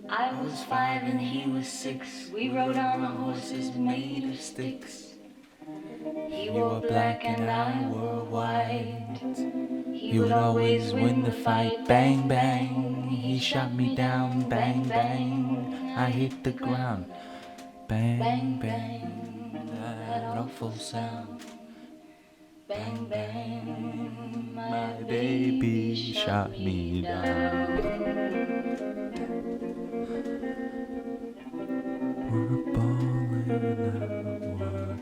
I was 5 and he was 6. We rode on the horses made of sticks. He wore black and I wore white. He would always win the fight. Bang, bang, he shot me down. Bang, bang, I hit the ground. Bang, bang, that awful sound. Bang, bang, my baby shot me down. We're ballin' at what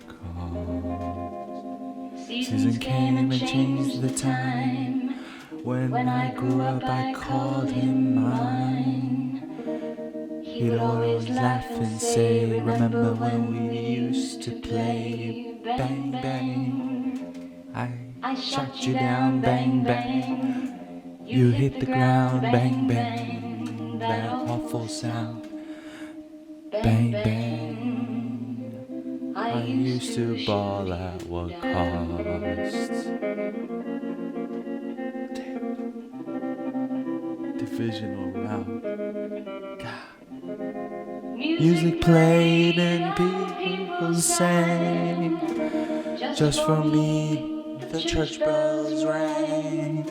cost? Season came and changed the time. When I grew up I called him mine. He'd always laugh and say, remember when we used to play? Bang, bang, I shot you down. Bang, bang, you hit the ground. Bang, bang, that awful sound. Bang, bang, I used to ball at what cost? Divisional round. God. Music played and people sang. Just for me, the church bells rang.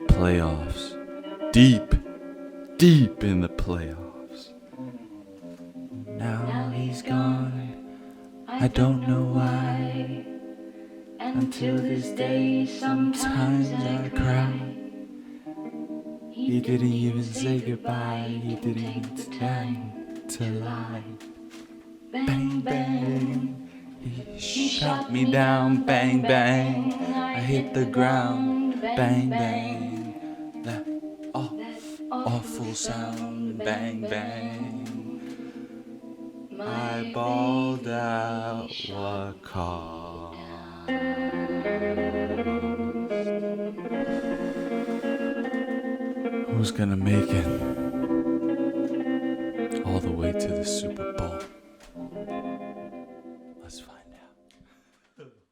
Playoffs. Deep in the playoffs. Now he's gone, I don't know why. Until this day, sometimes I cry. He didn't even say goodbye, he didn't even time to lie. Bang, bang, he shot me down. Bang, bang, I hit the ground. Bang, bang, that awful sound. Bang, bang, I balled out what cost. Who's gonna make it all the way to the Super Bowl? Let's find out.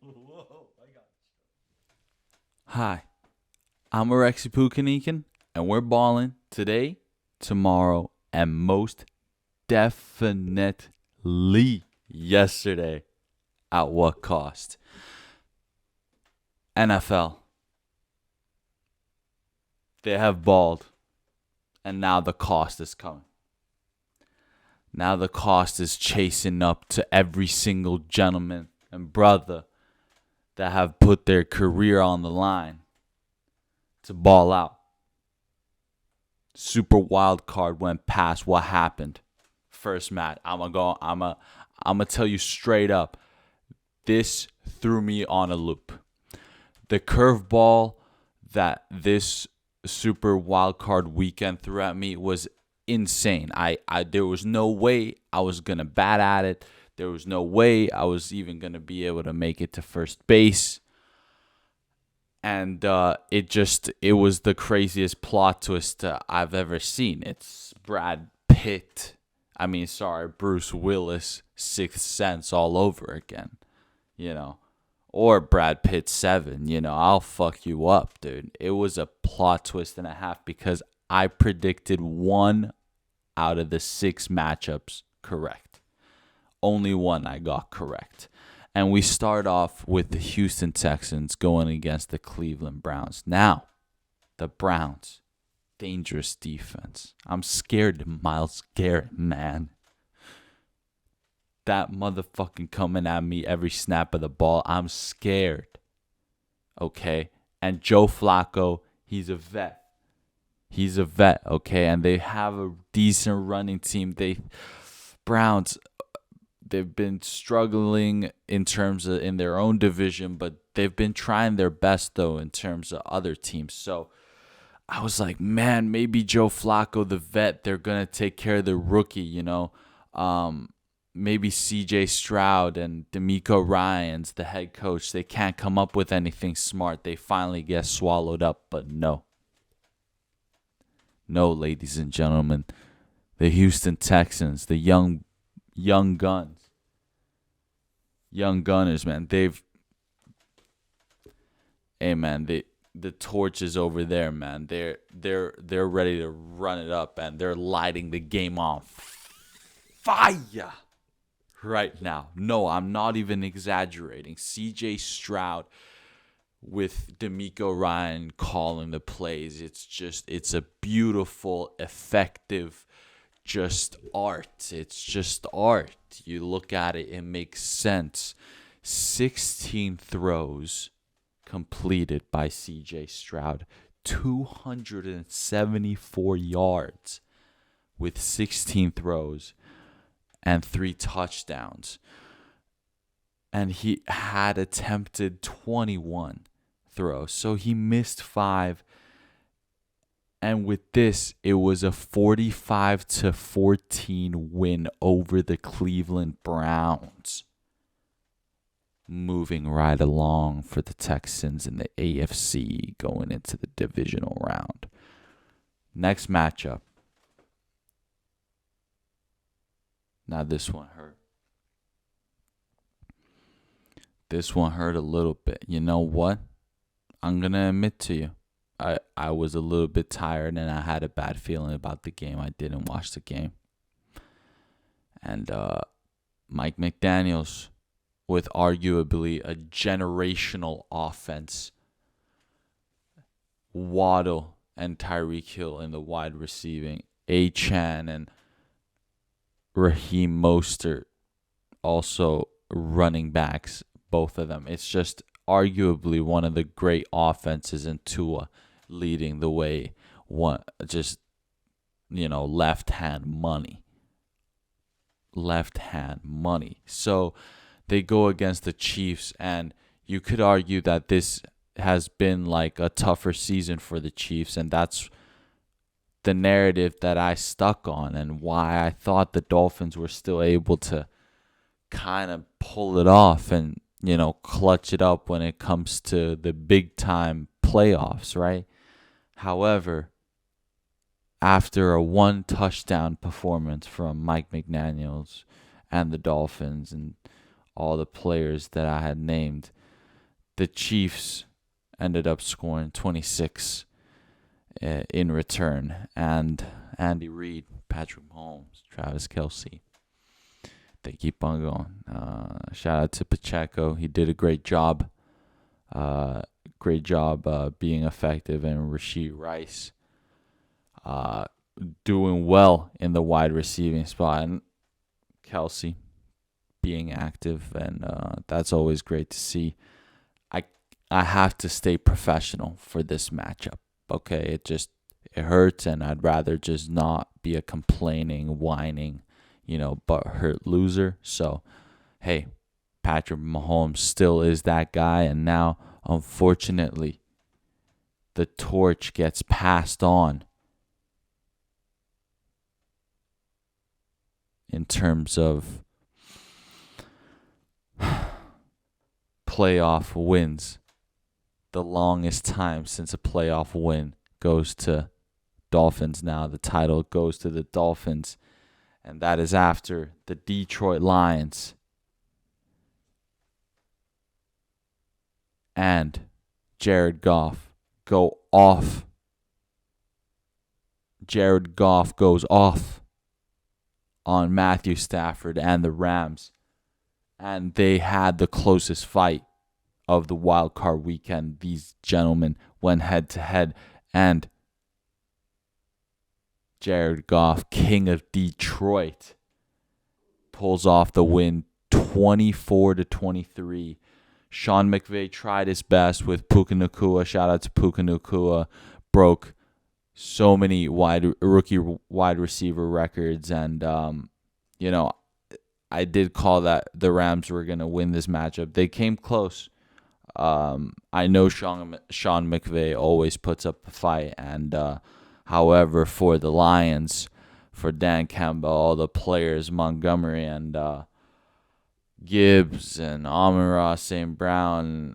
Whoa, I got you. Hi, I'm Alexi Pukanikin, and we're balling today, tomorrow, and most definitely yesterday. At what cost? NFL. They have balled. And now the cost is coming. Now the cost is chasing up to every single gentleman and brother that have put their career on the line to ball out. Super wild card went past. What happened? First match. I'm gonna tell you straight up. This threw me on a loop. The curveball that this super wild card weekend threw at me was insane. There was no way I was gonna bat at it. There was no way I was even gonna be able to make it to first base. And it was the craziest plot twist I've ever seen. It's Bruce Willis, Sixth Sense all over again. Or Brad Pitt 7, I'll fuck you up, dude. It was a plot twist and a half because I predicted 1 out of the 6 matchups correct. Only 1 I got correct. And we start off with the Houston Texans going against the Cleveland Browns. Now, the Browns, dangerous defense. I'm scared of Myles Garrett, man. That motherfucking coming at me every snap of the ball. I'm scared. Okay? And Joe Flacco, he's a vet. Okay? And they have a decent running team. Browns, they've been struggling in their own division, but they've been trying their best, though, in terms of other teams. So I was like, man, maybe Joe Flacco, the vet, they're going to take care of the rookie, Maybe CJ Stroud and D'Amico Ryans, the head coach, they can't come up with anything smart. They finally get swallowed up, but no. No, ladies and gentlemen. The Houston Texans, the young young guns, young gunners, man. Hey, man, the torch is over there, man. They're ready to run it up, and they're lighting the game on fire right now. No, I'm not even exaggerating. CJ Stroud with D'Amico Ryan calling the plays. It's a beautiful, effective, just art. It's just art. You look at it, it makes sense. 16 throws completed by CJ Stroud. 274 yards with 16 throws and 3 touchdowns. And he had attempted 21 throws. So he missed 5. And with this, it was a 45-14 win over the Cleveland Browns. Moving right along for the Texans in the AFC going into the divisional round. Next matchup. Now this one hurt. This one hurt a little bit. You know what? I'm going to admit to you. I was a little bit tired and I had a bad feeling about the game. I didn't watch the game. And Mike McDaniels, with arguably a generational offense, Waddle and Tyreek Hill in the wide receiving, Achane and Raheem Mostert also running backs, both of them. It's just arguably one of the great offenses, in Tua leading the way. Left hand money. So they go against the Chiefs, and you could argue that this has been like a tougher season for the Chiefs, and that's the narrative that I stuck on and why I thought the Dolphins were still able to kind of pull it off and, clutch it up when it comes to the big time playoffs, right? However, after a 1 touchdown performance from Mike McDaniels and the Dolphins and all the players that I had named, the Chiefs ended up scoring 26 in return. And Andy Reid, Patrick Mahomes, Travis Kelce, they keep on going. Shout out to Pacheco. He did a great job. Being effective. And Rashee Rice doing well in the wide receiving spot. And Kelce being active, and that's always great to see. I have to stay professional for this matchup. Okay, it hurts, and I'd rather just not be a complaining, whining, butthurt loser. So, hey, Patrick Mahomes still is that guy, and now, unfortunately, the torch gets passed on in terms of playoff wins. The longest time since a playoff win goes to Dolphins now. The title goes to the Dolphins, and that is after the Detroit Lions and Jared Goff go off. Jared Goff goes off on Matthew Stafford and the Rams, and they had the closest fight of the wild card weekend. These gentlemen went head to head, and Jared Goff, king of Detroit, pulls off the win 24-23. Sean McVay tried his best with Puka Nacua. Shout out to Puka Nacua. Broke so many rookie wide receiver records, and I did call that the Rams were going to win this matchup. They came close. I know Sean McVay always puts up a fight, and however, for the Lions, for Dan Campbell, all the players, Montgomery and Gibbs and Amon-Ra St. Brown,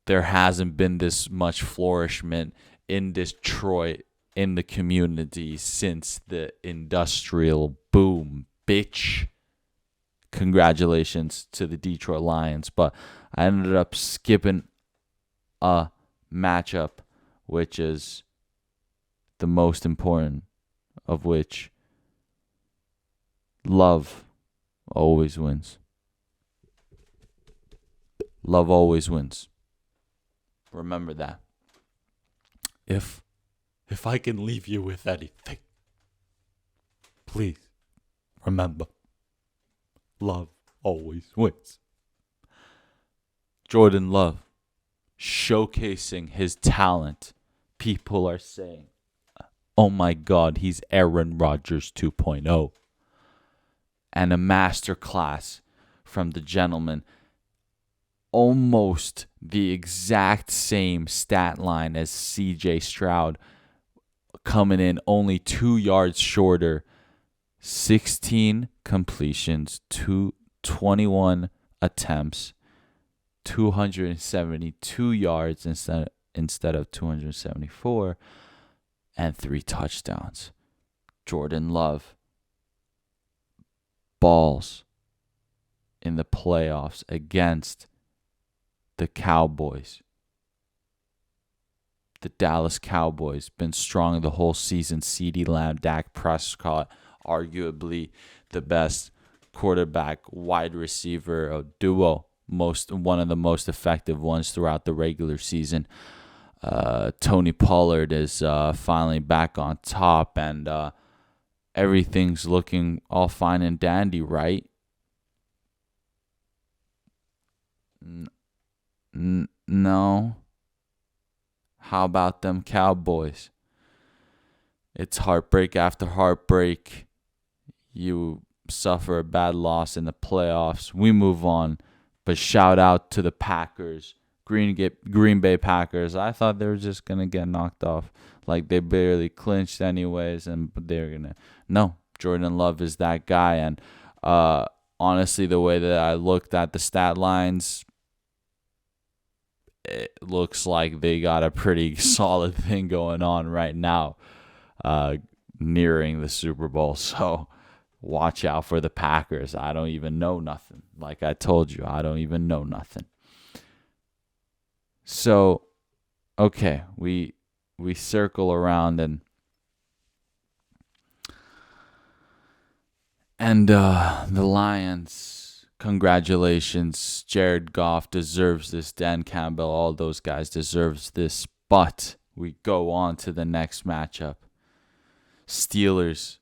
there hasn't been this much flourishment in Detroit, in the community, since the industrial boom bitch. Congratulations to the Detroit Lions. But I ended up skipping a matchup, which is the most important, of which love always wins. Love always wins. Remember that. If I can leave you with anything, please remember, love always wins. Jordan Love showcasing his talent. People are saying, oh my God, he's Aaron Rodgers 2.0. And a masterclass from the gentleman. Almost the exact same stat line as CJ Stroud, coming in only 2 yards shorter. 16 completions, 21 attempts, 272 yards instead of 274, and 3 touchdowns. Jordan Love balls in the playoffs against the Cowboys. The Dallas Cowboys been strong the whole season. CeeDee Lamb, Dak Prescott, arguably the best quarterback wide receiver duo, one of the most effective ones throughout the regular season. Tony Pollard is finally back on top, and everything's looking all fine and dandy, right? No. How about them Cowboys? It's heartbreak after heartbreak. You suffer a bad loss in the playoffs. We move on. But shout out to the Packers. Green Bay Packers. I thought they were just going to get knocked off. Like they barely clinched anyways. And they're going to. No. Jordan Love is that guy. And honestly, the way that I looked at the stat lines, it looks like they got a pretty solid thing going on right now, nearing the Super Bowl. So watch out for the Packers. I don't even know nothing. Like I told you, I don't even know nothing. So, okay, we circle around and the Lions. Congratulations. Jared Goff deserves this. Dan Campbell, all those guys deserves this. But we go on to the next matchup. Steelers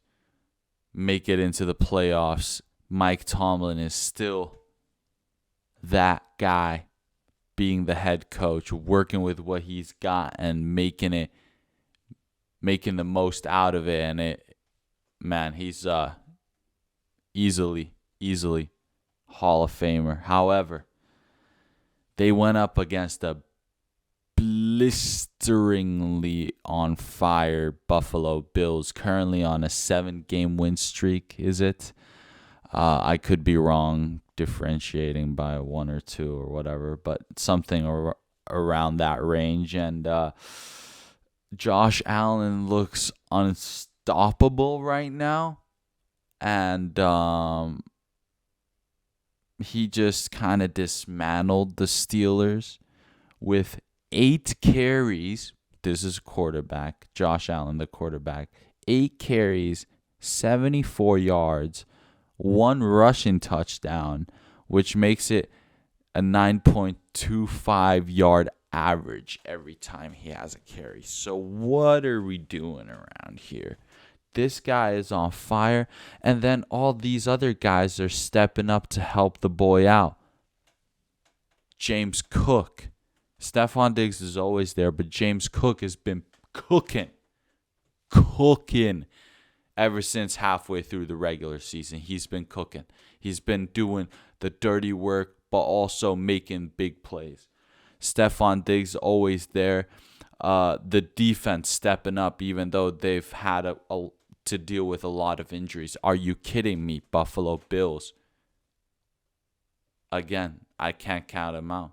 make it into the playoffs. Mike Tomlin is still that guy, being the head coach, working with what he's got and making the most out of it. And he's easily Hall of Famer. However, they went up against a blisteringly on fire Buffalo Bills, currently on a 7-game win streak, is it? I could be wrong, differentiating by 1 or 2 or whatever, but something around that range. And Josh Allen looks unstoppable right now. And he just kind of dismantled the Steelers with 8 carries. This is quarterback, Josh Allen, the quarterback. 8 carries, 74 yards, 1 rushing touchdown, which makes it a 9.25 yard average every time he has a carry. So what are we doing around here? This guy is on fire, and then all these other guys are stepping up to help the boy out. James Cook. Stephon Diggs is always there, but James Cook has been cooking ever since halfway through the regular season. He's been cooking. He's been doing the dirty work, but also making big plays. Stephon Diggs always there. The defense stepping up, even though they've had to deal with a lot of injuries. Are you kidding me, Buffalo Bills? Again, I can't count them out.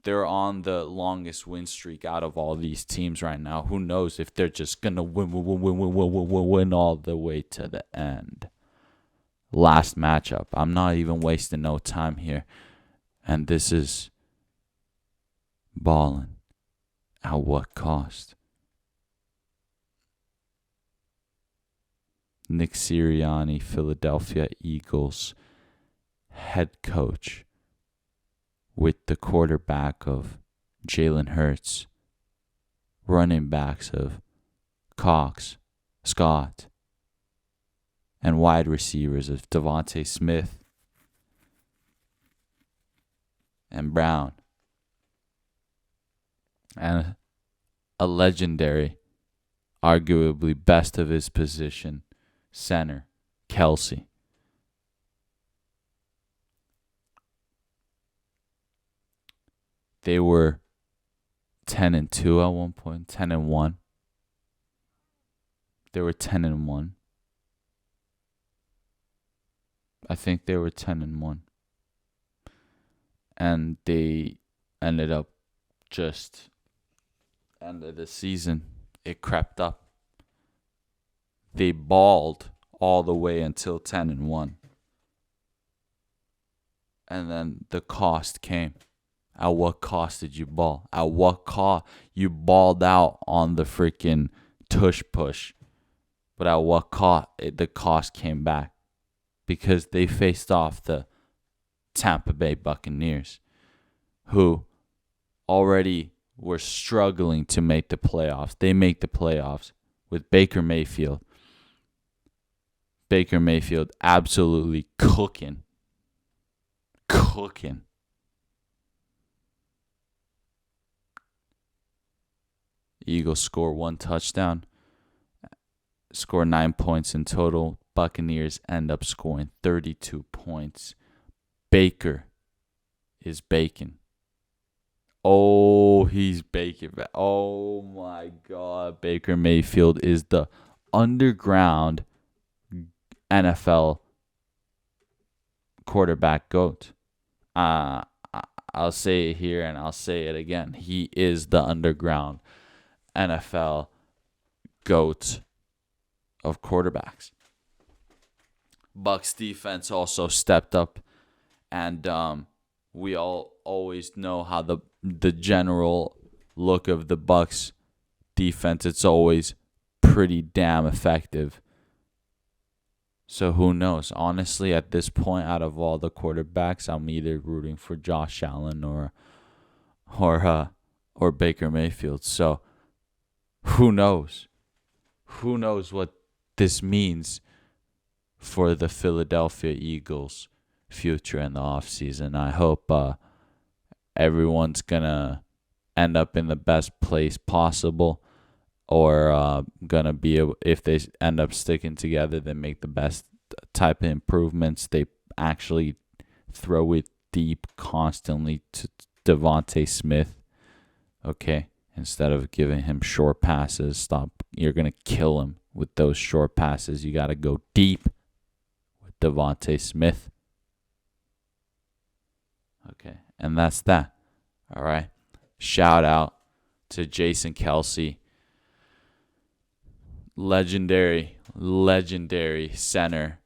They're on the longest win streak out of all these teams right now. Who knows if they're just gonna win all the way to the end? last matchup. I'm not even wasting no time here. And this is Ballin. At what cost? Nick Sirianni, Philadelphia Eagles head coach, with the quarterback of Jalen Hurts, running backs of Cox, Scott, and wide receivers of Devontae Smith and Brown, and a legendary, arguably best of his position, center, Kelsey. They were 10-2 at one point, 10-1. They were 10-1. I think they were 10-1. And they ended up just end of the season, it crept up. They balled all the way until 10-1. And then the cost came. At what cost did you ball? At what cost? You balled out on the freaking tush push. But at what cost? The cost came back. Because they faced off the Tampa Bay Buccaneers, who already were struggling to make the playoffs. They make the playoffs with Baker Mayfield. Baker Mayfield absolutely cooking. Eagles score 1 touchdown, score 9 points in total. Buccaneers end up scoring 32 points. Baker is baking. Oh, he's baking. Oh, my God. Baker Mayfield is the underground NFL quarterback GOAT. I'll say it here and I'll say it again. He is the underground NFL GOAT of quarterbacks. Bucs defense also stepped up, and we all always know how the general look of the Bucs defense. It's always pretty damn effective. So who knows? Honestly, at this point, out of all the quarterbacks, I'm either rooting for Josh Allen or Baker Mayfield. So who knows? Who knows what this means for the Philadelphia Eagles' future in the offseason. I hope everyone's going to end up in the best place possible, or going to be able, if they end up sticking together, they make the best type of improvements. They actually throw it deep constantly to Devontae Smith, okay? Instead of giving him short passes. Stop. You're going to kill him with those short passes. You got to go deep with Devontae Smith. Okay, and that's that. All right. Shout out to Jason Kelsey. Legendary center.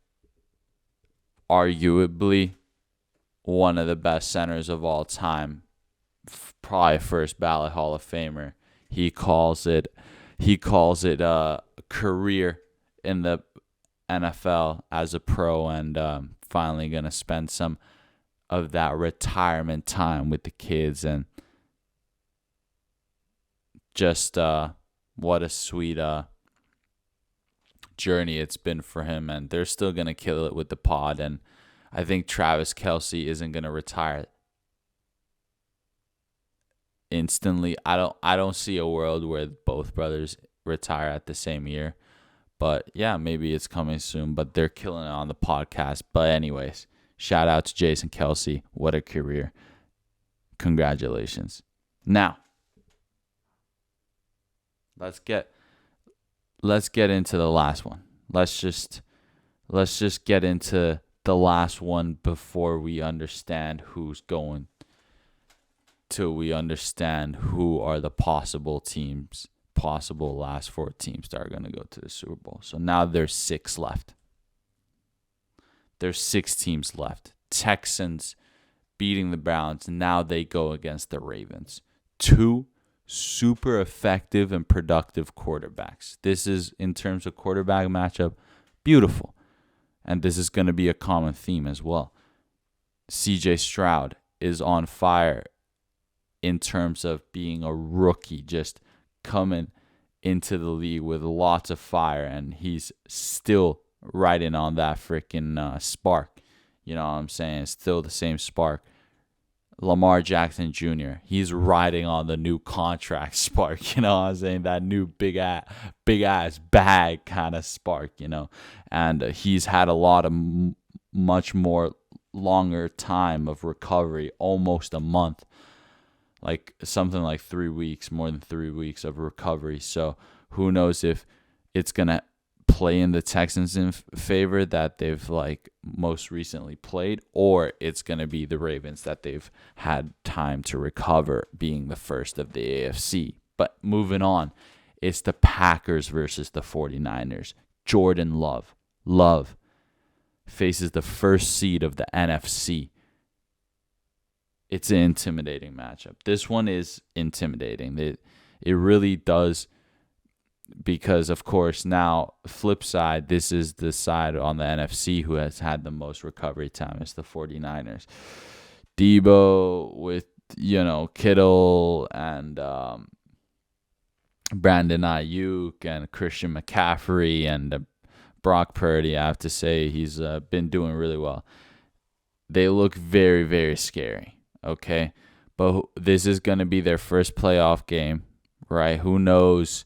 Arguably one of the best centers of all time. Probably first ballot Hall of Famer. He calls it a career in the NFL as a pro, and finally going to spend some of that retirement time with the kids, and just what a sweet journey it's been for him, and they're still going to kill it with the pod. And I think Travis Kelce isn't going to retire instantly. I don't see a world where both brothers retire at the same year, but yeah, maybe it's coming soon. But they're killing it on the podcast. But anyways, shout out to Jason Kelsey. What a career. Congratulations. Now, let's get into the last one. Let's just get into the last one before we understand who's going, till we understand who are the possible last 4 teams that are going to go to the Super Bowl. So now there's 6 left. There's 6 teams left. Texans beating the Browns. Now they go against the Ravens. 2 super effective and productive quarterbacks. This is, in terms of quarterback matchup, beautiful. And this is going to be a common theme as well. CJ Stroud is on fire in terms of being a rookie, just coming into the league with lots of fire, and he's still riding on that freaking spark. You know what I'm saying? It's still the same spark. Lamar Jackson Jr., he's riding on the new contract spark. You know what I'm saying? That new big ass bag kind of spark, you know. And he's had a lot of much more longer time of recovery, almost a month. Like something like 3 weeks, more than 3 weeks of recovery. So who knows if it's going to play in the Texans in favor that they've like most recently played, or it's going to be the Ravens that they've had time to recover, being the first of the AFC. But moving on, it's the Packers versus the 49ers. Jordan Love faces the first seed of the NFC. It's an intimidating matchup. This one is intimidating. It really does, because, of course, now, flip side, this is the side on the NFC who has had the most recovery time. It's the 49ers. Debo with, Kittle and Brandon Ayuk and Christian McCaffrey and Brock Purdy. I have to say he's been doing really well. They look very, very scary. Okay, but this is going to be their first playoff game, right? Who knows,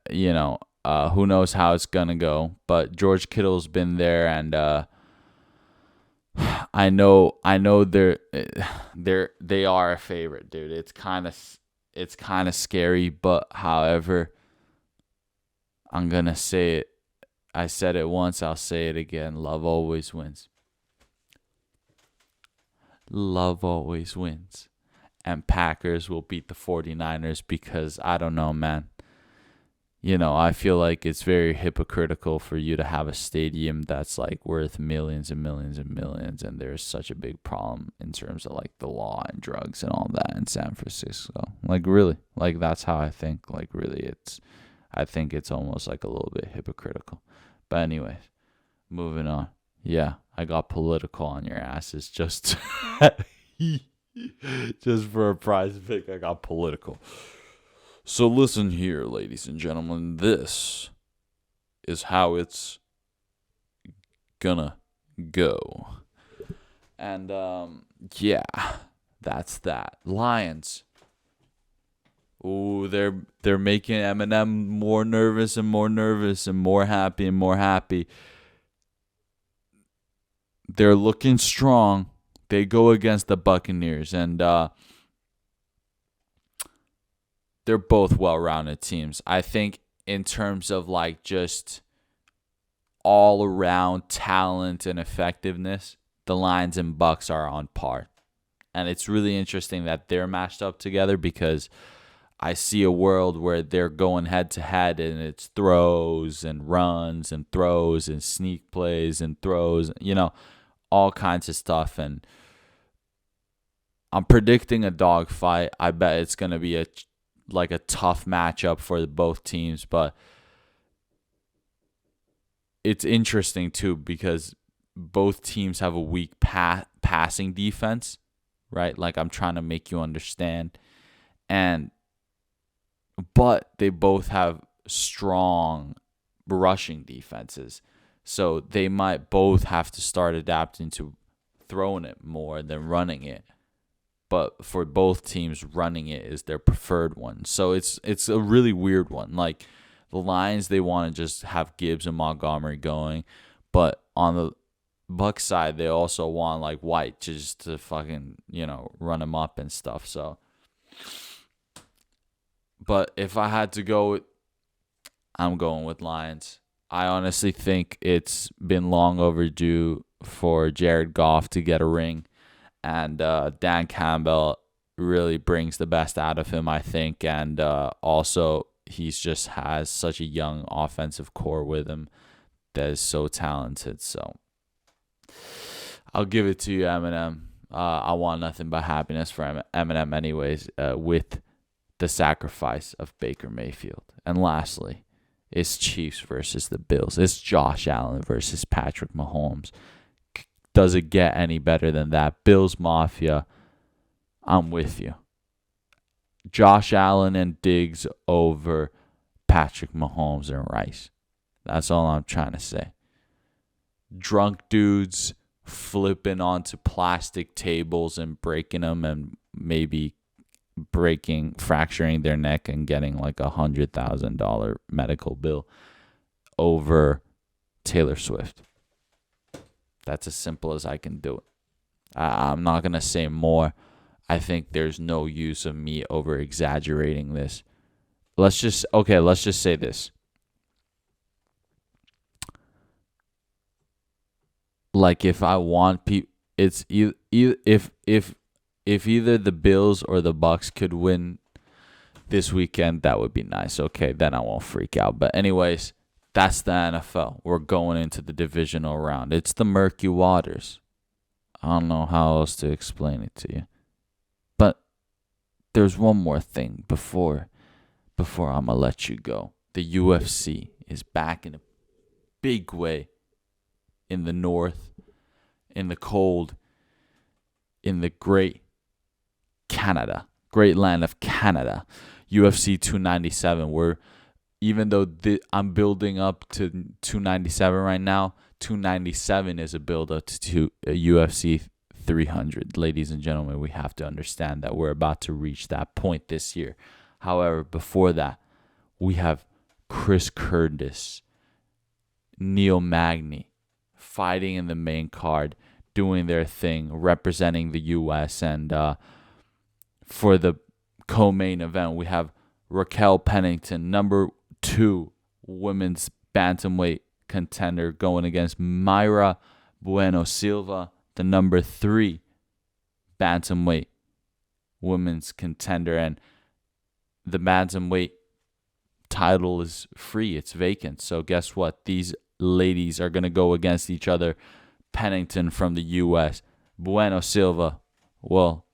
who knows how it's going to go. But George Kittle's been there, and I know they are a favorite, dude. It's kind of scary, but however, I'm going to say it. I said it once, I'll say it again. Love always wins. Love always wins. And Packers will beat the 49ers because, I don't know, man. I feel like it's very hypocritical for you to have a stadium that's like worth millions and millions and millions, and there's such a big problem in terms of like the law and drugs and all that in San Francisco. Like, really, like that's how I think. Like, really, I think it's almost like a little bit hypocritical. But anyways, moving on. Yeah, I got political on your asses just for a prize pick. I got political. So listen here, ladies and gentlemen. This is how it's gonna go. And yeah, that's that. Lions. Ooh, they're making Eminem more nervous and more nervous and more happy and more happy. They're looking strong. They go against the Buccaneers, and they're both well-rounded teams. I think in terms of like just all-around talent and effectiveness, the Lions and Bucs are on par. And it's really interesting that they're matched up together, because I see a world where they're going head-to-head, and it's throws and runs and throws and sneak plays and throws, all kinds of stuff. And I'm predicting a dogfight. I bet it's going to be a tough matchup for both teams, but it's interesting too, because both teams have a weak passing defense, right? Like, I'm trying to make you understand. But they both have strong rushing defenses. So they might both have to start adapting to throwing it more than running it. But for both teams, running it is their preferred one. So it's a really weird one. Like, the Lions, they want to just have Gibbs and Montgomery going. But on the Bucs side, they also want like White just to fucking, run him up and stuff. So, but if I had to go, I'm going with Lions. I honestly think it's been long overdue for Jared Goff to get a ring. And Dan Campbell really brings the best out of him, I think. And also, he's just has such a young offensive core with him that is so talented. So I'll give it to you, Eminem. I want nothing but happiness for Eminem, anyways. With the sacrifice of Baker Mayfield, and lastly, it's Chiefs versus the Bills. It's Josh Allen versus Patrick Mahomes. Does it get any better than that? Bills Mafia, I'm with you. Josh Allen and Diggs over Patrick Mahomes and Rice. That's all I'm trying to say. Drunk dudes flipping onto plastic tables and breaking them and maybe fracturing their neck and getting like $100,000 medical bill over Taylor Swift. That's as simple as I can do it. I'm not going to say more. I think there's no use of me over exaggerating this. Let's just say this. Like, if I want people, it's if either the Bills or the Bucks could win this weekend, that would be nice. Okay, then I won't freak out. But anyways, that's the NFL. We're going into the divisional round. It's the murky waters. I don't know how else to explain it to you. But there's one more thing before I'm going to let you go. The UFC is back in a big way in the north, in the cold, in the great land of Canada. UFC 297, where even though I'm building up to 297 right now, 297 is a build up to UFC 300. Ladies and gentlemen, we have to understand that we're about to reach that point this year. However, before that, we have Chris Curtis, Neil Magny fighting in the main card, doing their thing, representing the U.S. And for the co-main event, we have Raquel Pennington, number 2 women's bantamweight contender, going against Mayra Bueno Silva, the number 3 bantamweight women's contender. And the bantamweight title is free. It's vacant. So guess what? These ladies are going to go against each other. Pennington from the U.S., Bueno Silva, well,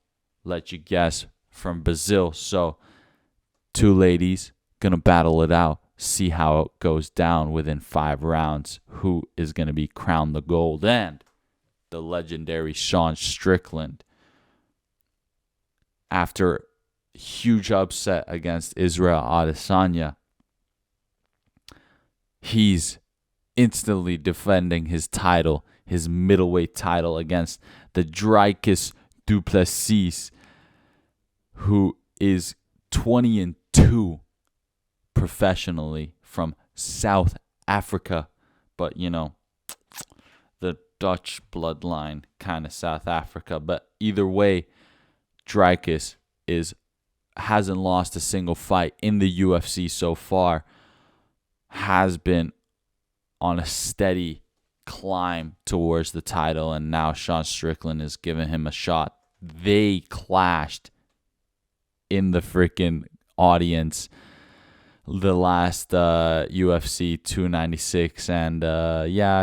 let you guess, from Brazil. So 2 ladies going to battle it out, see how it goes down within 5 rounds, who is going to be crowned the gold. And the legendary Sean Strickland, after huge upset against Israel Adesanya, he's instantly defending his title, his middleweight title, against the DRICUS du Plessis, who is 20-2 professionally from South Africa. But, you know, the Dutch bloodline, kind of South Africa. But either way, DRICUS hasn't lost a single fight in the UFC so far, has been on a steady climb towards the title, and now Sean Strickland is giving him a shot. They clashed in the freaking audience the last UFC 296, and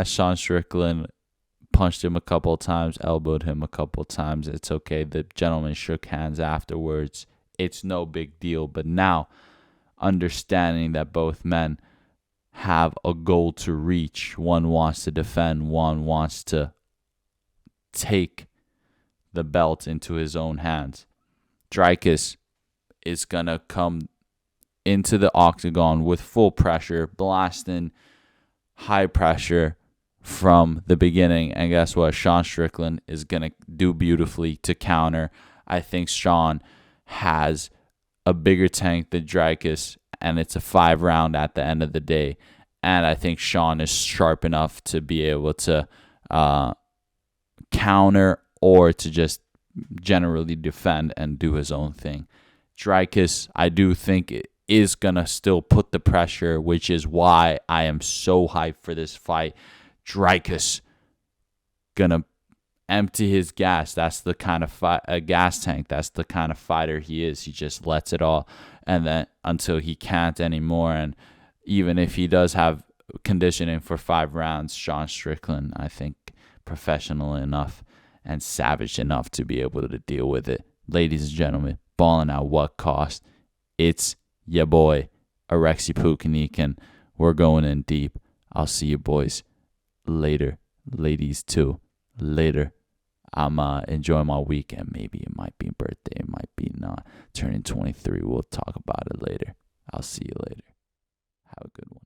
Sean Strickland punched him a couple of times, elbowed him a couple of times. It's okay. The gentleman shook hands afterwards. It's no big deal. But now, understanding that both men have a goal to reach, one wants to defend, one wants to take the belt into his own hands. DRICUS is going to come into the octagon with full pressure, blasting high pressure from the beginning. And guess what? Sean Strickland is going to do beautifully to counter. I think Sean has a bigger tank than DRICUS, and it's a 5-round at the end of the day. And I think Sean is sharp enough to be able to counter or to just generally defend and do his own thing. DRICUS, I do think, is going to still put the pressure, which is why I am so hyped for this fight. DRICUS going to empty his gas. That's the kind of a gas tank. That's the kind of fighter he is. He just lets it all, and then until he can't anymore. And even if he does have conditioning for 5 rounds, Sean Strickland, I think, professional enough and savage enough to be able to deal with it. Ladies and gentlemen, balling at what cost? It's your boy, Alexi Pukanikin. We're going in deep. I'll see you boys later. Ladies too. Later. I'm enjoying my weekend. Maybe it might be birthday. It might be not. Turning 23. We'll talk about it later. I'll see you later. Have a good one.